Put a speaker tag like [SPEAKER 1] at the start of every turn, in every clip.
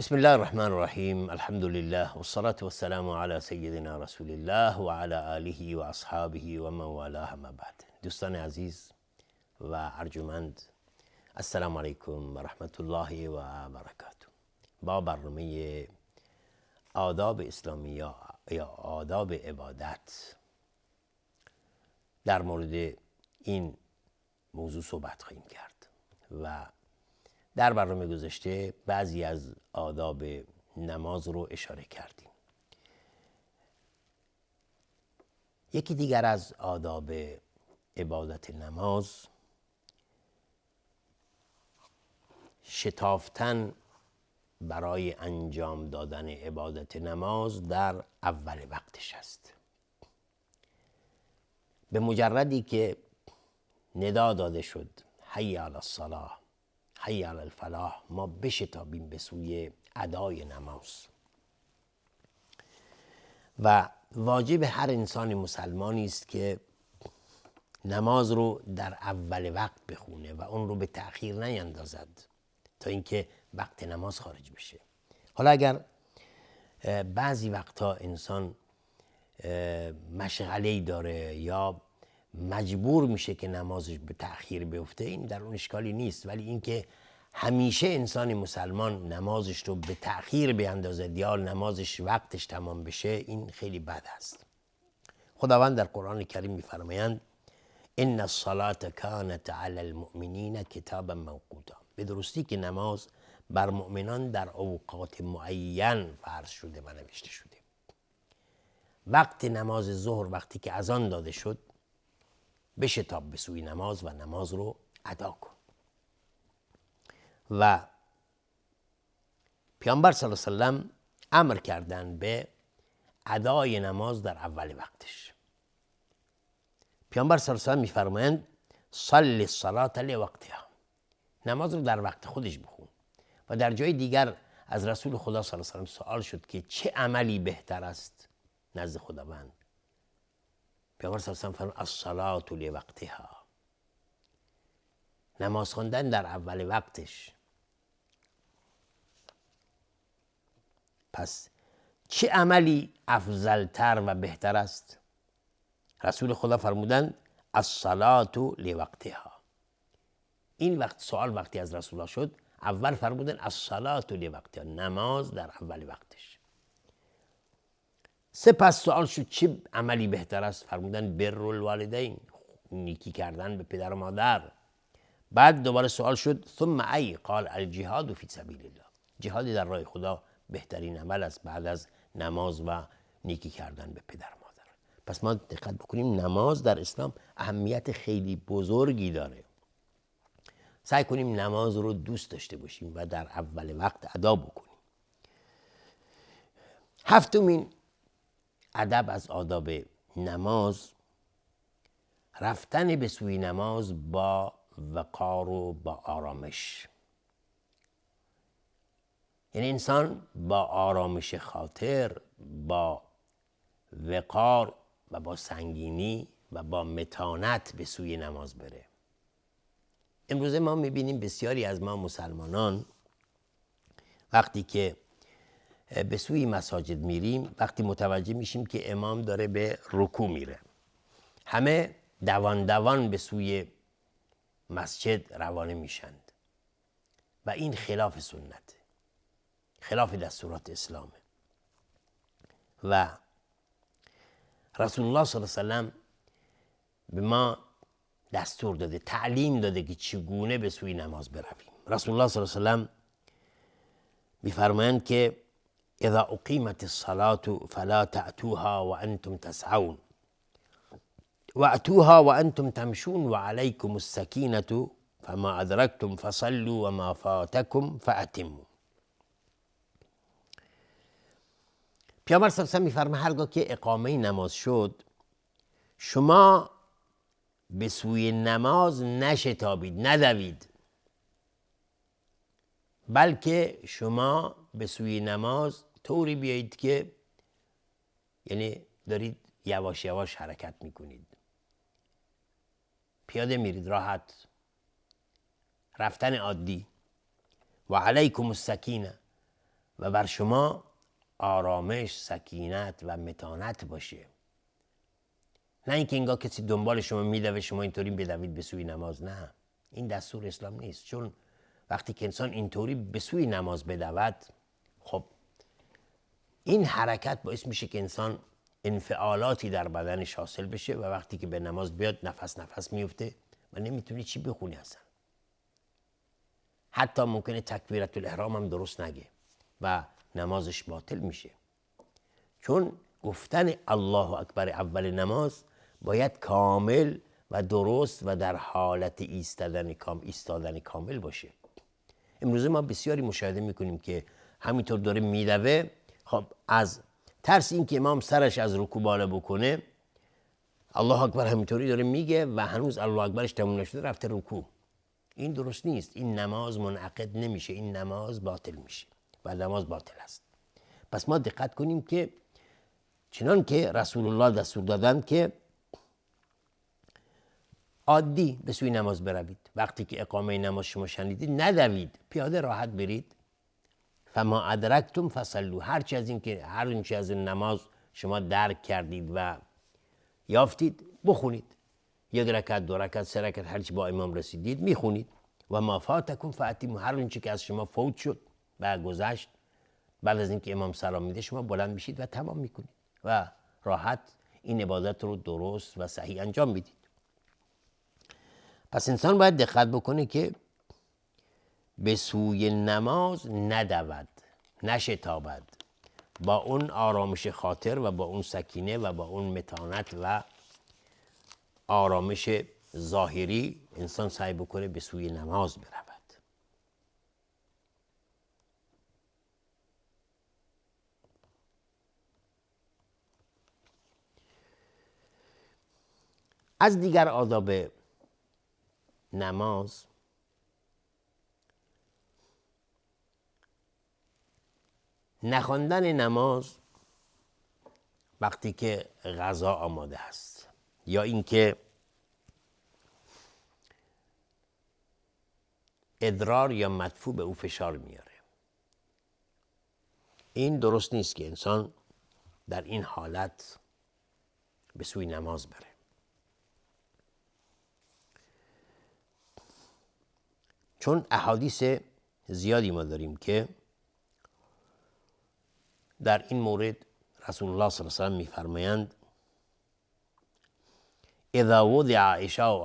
[SPEAKER 1] بسم الله الرحمن الرحیم. الحمد لله والصلاة والسلام على سیدنا رسول الله و علی آله و اصحابه و من والاه. اما بعد، دوستان عزیز و ارجمند، السلام علیکم و رحمت الله و برکاته. با برنامه آداب اسلامی یا آداب عبادت در مورد این موضوع صحبت خواهیم کرد و در برنامه گذشته بعضی از آداب نماز رو اشاره کردیم. یکی دیگر از آداب عبادت نماز شتافتن برای انجام دادن عبادت نماز در اول وقتش است. به مجردی که ندا داده شد حی علی الصلاة، حی علی الفلاح، ما بشتابیم به سوی ادای نماز و واجب هر انسان مسلمانی است که نماز رو در اول وقت بخونه و اون رو به تأخیر نیندازد تا اینکه وقت نماز خارج بشه. حالا اگر بعضی وقتا انسان مشغله‌ای داره یا مجبور میشه که نمازش به تأخیر بیفته، این در اون اشکالی نیست، ولی اینکه همیشه انسان مسلمان نمازش رو به تأخیر بیندازد یا نمازش وقتش تمام بشه، این خیلی بد است. خداوند در قرآن کریم میفرمایند ان الصلاة کانت علی المؤمنین کتابا موقوتا. به درستی که نماز بر مؤمنان در اوقات معین فرض شده و نوشته شده. وقت نماز ظهر وقتی که اذان داده شد، بشتاب به سوی نماز و نماز رو ادا کن. و پیامبر صلی الله علیه و سلم امر کردن به ادای نماز در اول وقتش. پیامبر صلی الله علیه و سلم میفرمایند صلی الصلاة لوقتها، نماز رو در وقت خودش بخون. و در جای دیگر از رسول خدا صلی الله علیه و سلم سوال شد که چه عملی بهتر است نزد خداوند؟ پیامبر صلی الله علیه و سلم فرمود الصلاة لوقتها، نماز خواندن در اول وقتش. پس چه عملی افضلتر و بهتر است؟ رسول خدا فرمودند الصلاة لوقتها. این وقت سوال وقتی از رسول الله شد، اول فرمودن الصلاة لوقتها، نماز در اول وقتش. سپس سوال شد چه عملی بهتر است؟ فرمودن بر الوالدین، نیکی کردن به پدر و مادر. بعد دوباره سوال شد ثم ای؟ قال الجهاد فی سبیل الله، جهاد در راه خدا بهترین عمل است بعد از نماز و نیکی کردن به پدر و مادر. پس ما دقت بکنیم، نماز در اسلام اهمیت خیلی بزرگی داره. سعی کنیم نماز رو دوست داشته باشیم و در اول وقت ادا بکنیم. هفتمین ادب از آداب نماز، رفتن به سوی نماز با وقار و با آرامش. یعنی انسان با آرامش خاطر، با وقار و با سنگینی و با متانت به سوی نماز بره. امروزه ما میبینیم بسیاری از ما مسلمانان وقتی که به سوی مساجد میریم، وقتی متوجه میشیم که امام داره به رکوع میره، همه دوان دوان به سوی مسجد روانه میشند و این خلاف سنت، خلاف دستورات اسلامه. و رسول الله صلی الله علیه و سلم به ما دستور داده، تعلیم داده که چگونه به سوی نماز برویم. رسول الله صلی الله علیه و سلم میفرمایند که اذا اقیمت الصلاة فلا تأتوها وانتم تسعون واتوها وانتم تمشون وعليكم السكینة فما ادرکتم فصلوا وما فاتکم فاتموا. پیامبر صلی الله علیه و سلم میفرماید هرگاه که اقامه نماز شد، شما به سوی نماز نشتابید، ندوید، بلکه شما به سوی نماز طوری بیایید که یعنی دارید یواش یواش حرکت میکنید، پیاده میرید، راحت، رفتن عادی. و علیکم السکینه، و بر شما آرامش، سکینت و متانت باشه. نه اینکه انگار کسی دنبال شما میدوه شما اینطوری بدوید به سوی نماز. نه، این دستور اسلام نیست. چون وقتی که انسان اینطوری به سوی نماز بدود، خب این حرکت باعث میشه که انسان انفعالاتی در بدنش حاصل بشه و وقتی که به نماز بیاد نفس میفته و نمیتونه چی بخونه اصلا. حتی ممکنه تکبیرت الاحرام هم درست نگه و نمازش باطل میشه. چون گفتن الله اکبر اول نماز باید کامل و درست و در حالت ایستادن کامل باشه. امروزه ما بسیاری مشاهده میکنیم که همینطور داره میدوه، خب از ترس این که امام سرش از رکوع بالا بکنه، الله اکبر همینطوری داره میگه و هنوز الله اکبرش تموم نشده رفته رکوع. این درست نیست. این نماز منعقد نمیشه، این نماز باطل میشه و نماز باطل است. پس ما دقت کنیم که چنان که رسول الله دستور دادند که عادی به سوی نماز بروید. وقتی که اقامه نماز شما شنیدید ندوید، پیاده راحت برید. فما ادرکتم فصلوا، هر چی از نماز شما درک کردید و یافتید بخونید. 1 رکعت، 2 رکعت، 3 رکعت، هر چی با امام رسیدید میخونید. و ما فاتکم فاتیموا، هر چی که از شما فوت شد و گذشت بعد از اینکه امام سلام میده شما بلند میشید و تمام میکنید و راحت این عبادت رو درست و صحیح انجام میدید. پس انسان باید دقت بکنه که به سوی نماز ندود، نشتابد، با اون آرامش خاطر و با اون سکینه و با اون متانت و آرامش ظاهری انسان سعی بکنه به سوی نماز برود. از دیگر آداب نماز نخواندن نماز وقتی که غذا آماده است، یا اینکه ادرار یا مدفوع به او فشار میاره. این درست نیست که انسان در این حالت به سوی نماز بره. چون احادیث زیادی ما داریم که در این مورد رسول الله صلی الله علیه و سلم میفرمایند اذا وضع عشاء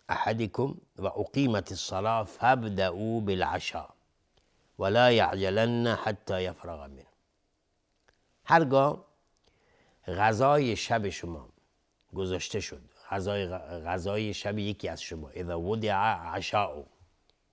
[SPEAKER 1] احدكم و اقیمت الصلاة فابدأوا بالعشاء ولا يعجلن حتى يفرغ منه. هرگاه غذای شب شما گذاشته شد، غذای شب یکی از شما، اذا وضع عشاء،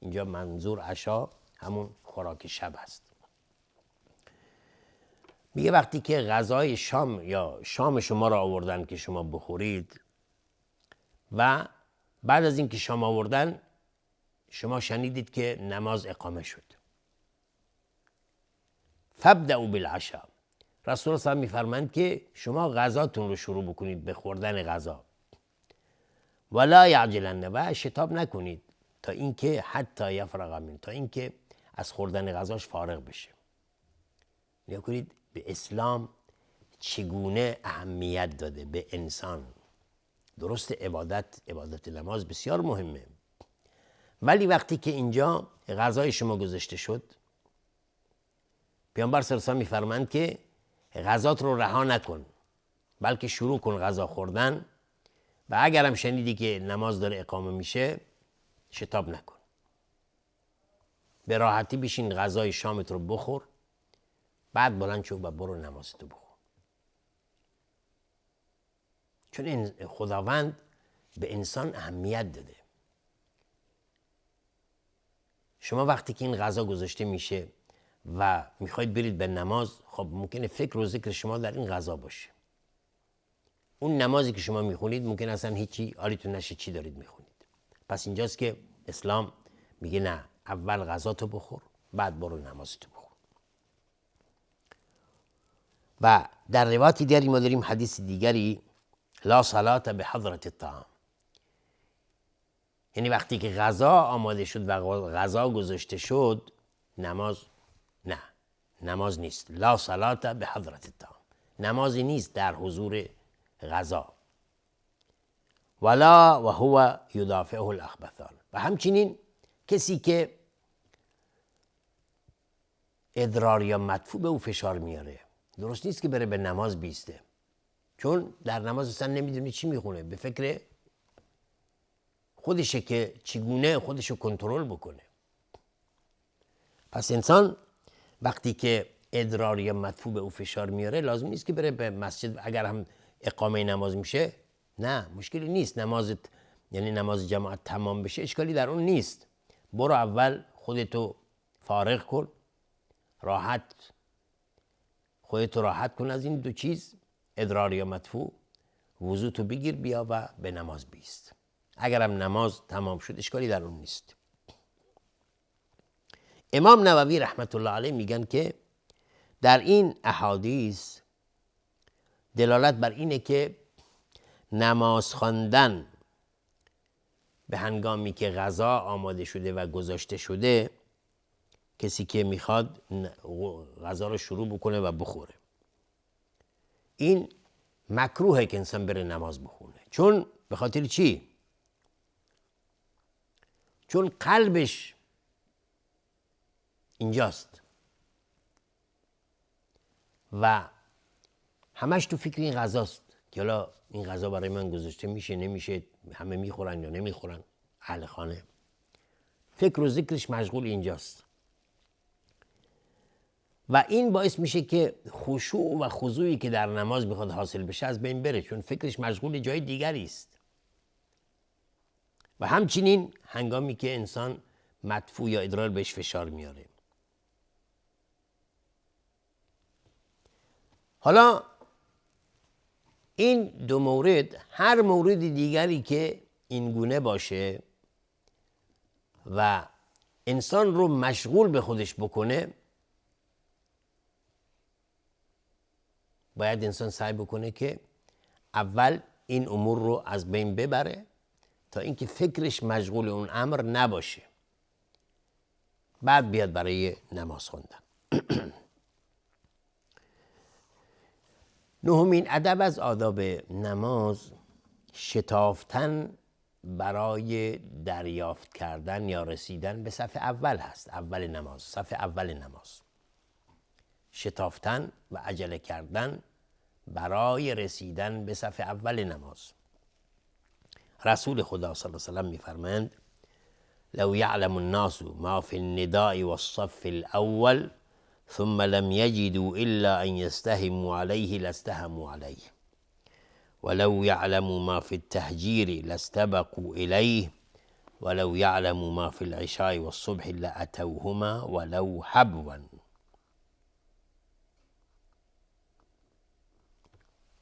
[SPEAKER 1] اینجا منظور عشا همون خوراک شب است. میگه وقتی که غذای شام یا شام شما را آوردن که شما بخورید و بعد از اینکه شام آوردن شما شنیدید که نماز اقامه شد، فابدأوا بالعشاء، رسول الله صلی الله علیه و آله میفرمایند که شما غذاتون رو شروع بکنید به خوردن غذا، ولا یعجلن، و شتاب نکنید تا اینکه حتی یفرغ منه، تا اینکه از خوردن غذاش فارغ بشه. نگاه کنید به اسلام چگونه اهمیت داده به انسان. درست عبادت نماز بسیار مهمه، ولی وقتی که اینجا غذای شما گذاشته شد، پیامبر صلی الله علیه و آله میفرمایند که غذات رو رها نکن، بلکه شروع کن غذا خوردن و اگرم شنیدی که نماز داره اقامه میشه شتاب نکن، به راحتی بشین غذای شامت رو بخور، بعد بلند شو و برو نمازتو بخور. چون خداوند به انسان اهمیت داده. شما وقتی که این غذا گذاشته میشه و میخواید برید به نماز، خب ممکنه فکر و ذکر شما در این غذا باشه. اون نمازی که شما میخونید ممکن اصلا هیچی حالیتون نشه چی دارید میخونید. پس اینجاست که اسلام میگه نه، اول غذاتو بخور بعد برو نمازتو بخور. و در روایت دیگری ما داریم حدیث دیگری، لا صلاة به حضرت الطعام، یعنی وقتی که غذا آماده شد و غذا گذاشته شد، نماز نه، نماز نیست. لا صلات به حضرت الطعام، نمازی نیست در حضور غذا. ولا و هو یدافعه الاخبثان. و همچنین کسی که ادرار یا مدفوع به او فشار میاره، درست نیست که بره به نماز بیسته، چون در نماز اصلا نمیدونه چی میخونه، به فکر خودشه که چگونه خودشو کنترل بکنه. پس انسان وقتی که ادرار یا مدفوع به او فشار میاره، لازم نیست که بره به مسجد. اگر هم اقامه نماز میشه، نه مشکلی نیست، نمازت یعنی نماز جماعت تمام بشه اشکالی در اون نیست. برو اول خودتو فارغ کن، خودتو راحت کن از این دو چیز، ادرار یا مدفوع، وضو تو بگیر بیا و به نماز بیست. اگرم نماز تمام شد اشکالی در اون نیست. امام نووی رحمت الله علیه میگن که در این احادیث دلالت بر اینه که نماز خواندن به هنگامی که غذا آماده شده و گذاشته شده، کسی که میخواد غذا رو شروع بکنه و بخوره، این مکروهه که انسان بره نماز بخونه. چون به خاطر چی؟ چون قلبش اینجاست و همش تو فکر این غذاست که حالا این غذا برای من گذاشته میشه نمیشه، همه میخورن یا نمیخورن، اهل خانه، فکر و ذکرش مشغول اینجاست و این باعث میشه که خشوع و خضوعی که در نماز میخواد حاصل بشه از بین بره، چون فکرش مشغول جای دیگری است. و همچنین هنگامی که انسان مدفوع یا ادرار بهش فشار میاره. حالا این دو مورد، هر مورد دیگری که این گونه باشه و انسان رو مشغول به خودش بکنه، باید انسان سعی بکنه که اول این امور رو از بین ببره تا اینکه فکرش مشغول اون امر نباشه، بعد بیاد برای نماز خوندن. نهمین ادب از آداب نماز شتافتن برای دریافت کردن یا رسیدن به صف اول هست. اول نماز، صف اول نماز، شتافتن و عجله کردن برای رسیدن به صف اول نماز. رسول خدا صلی الله علیه و سلم میفرمایند: لو يعلم الناس ما في النداء والصف الاول ثم لم يجدوا الا ان يستهموا عليه لاستهموا عليه ولو يعلموا ما في التهجير لاستبقوا اليه ولو يعلموا ما في العشاء والصبح لاتوهما ولو حبوا.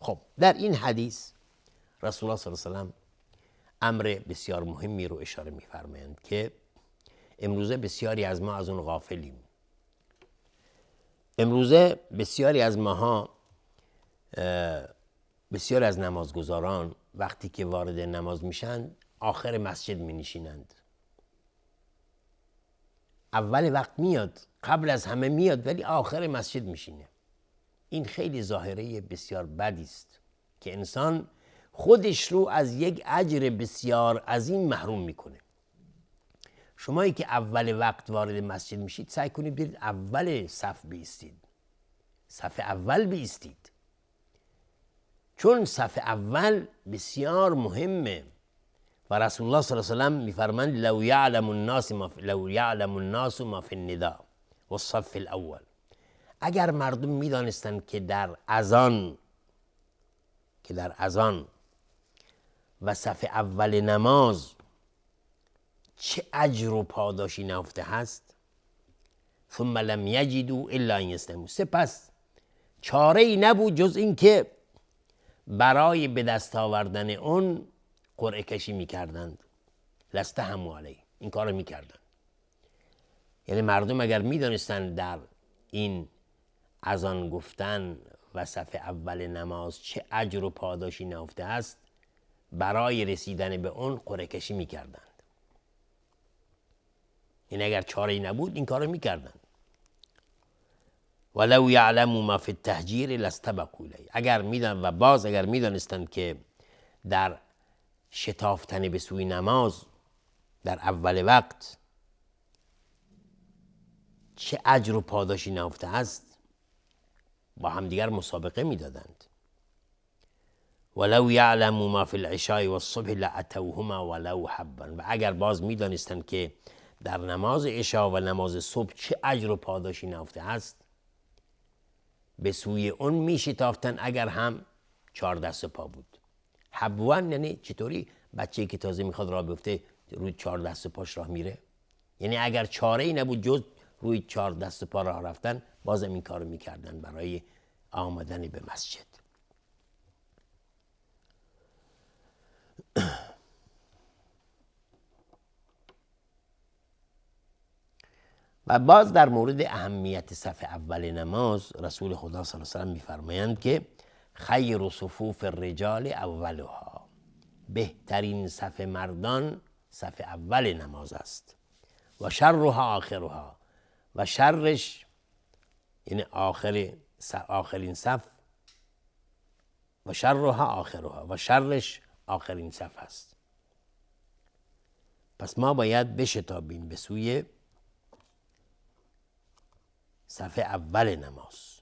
[SPEAKER 1] خب در این حدیث رسول الله صلی الله علیه و سلم امر بسیار مهمی رو اشاره می‌فرمایند که امروزه بسیاری از ما از اون غافلیم. امروزه بسیاری از ماها، بسیاری از نمازگزاران وقتی که وارد نماز میشن آخر مسجد می نشینند. اول وقت میاد، قبل از همه میاد، ولی آخر مسجد میشینه. این خیلی ظاهره بسیار بدی است که انسان خودش رو از یک اجر بسیار عظیم محروم میکنه. شمایی که اول وقت وارد مسجد میشید سعی کنید برید اول صف بایستید، صف اول بایستید، چون صف اول بسیار مهمه و رسول الله صلی الله علیه و سلم میفرمایند: لو یعلم الناس ما فی النداء والصف الاول. اگر مردم میدانستند که در اذان و صف اول نماز چه اجر و پاداشی نهفته هست، ثم لم یجدوا الا ان یستهموا، سپس چاره ای نبود جز این که برای به دست آوردن اون قرعه کشی میکردند، لاستهموا علیه، این کارو میکردند. یعنی مردم اگر میدانستند در این اذان گفتن و صف اول نماز چه اجر و پاداشی نهفته است، برای رسیدن به اون قرعه کشی میکردند. این اگر چاره‌ای نبود این کارو میکردن. ولو یعلموا ما فی التهجیر لاستبقوا الیه، اگر میدانستند که در شتافتن به سوی نماز در اول وقت چه اجر و پاداشی نهفته است، با همدیگر مسابقه میدادند. ولو یعلموا ما فی العشاء والصبح لاتوهما ولو حبا، و اگر باز میدانستند که در نماز عشا و نماز صبح چه اجر و پاداشی نهفته است، به سوی اون میشتافتن اگر هم 4 دست پا بود. حبوان یعنی چطوری؟ بچه‌ای که تازه میخواد راه بیفته روی 4 دست پاش راه میره. یعنی اگر چاره‌ای نبود جز روی 4 دست پا راه رفتن، بازم این کارو میکردن برای آمدن به مسجد. و باز در مورد اهمیت صف اول نماز رسول خدا صلی الله علیه و سلم میفرمایند که خیر صفوف الرجال اولها، بهترین صف مردان صف اول نماز است. و شرها آخرها، و شرش یعنی آخرین صف، و شرها آخرها، و شرش آخرین صف است. پس ما باید بشتابیم به سوی صف اول نماز.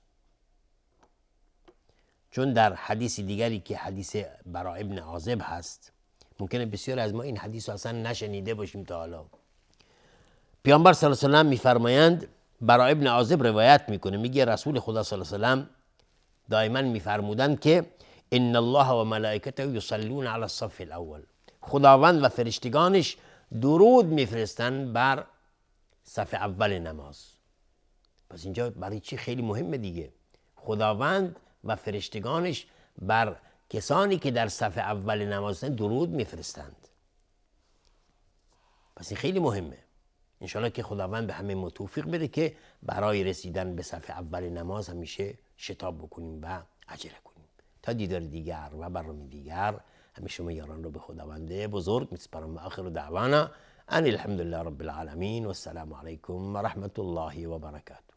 [SPEAKER 1] چون در حدیث دیگری که حدیث برا ابن عازب هست، ممکنه بسیار از ما این حدیث اصلا نشنیده باشیم تا حالا. پیامبر صلی الله علیه و سلم میفرمایند، برا ابن عازب روایت میکنه، میگه رسول خدا صلی الله علیه و سلم دائما میفرمودند که ان الله و ملائکته یصلون علی الصف الاول، خداوند و فرشتگانش درود میفرستند بر صف اول نماز. پس اینجا برای چی خیلی مهمه دیگه، خداوند و فرشتگانش بر کسانی که در صف اول نماز هستند درود میفرستند. پس این خیلی مهمه. انشالله که خداوند به همه ما توفیق بده که برای رسیدن به صف اول نماز همیشه شتاب بکنیم و عجله کنیم. تا دیدار دیگر و برنامه دیگر، همه شما یاران رو به خداوند بزرگ میسپارم و آخر دعوانا ان الحمدلله رب العالمین و السلام علیکم و رحمت الله و برکاته.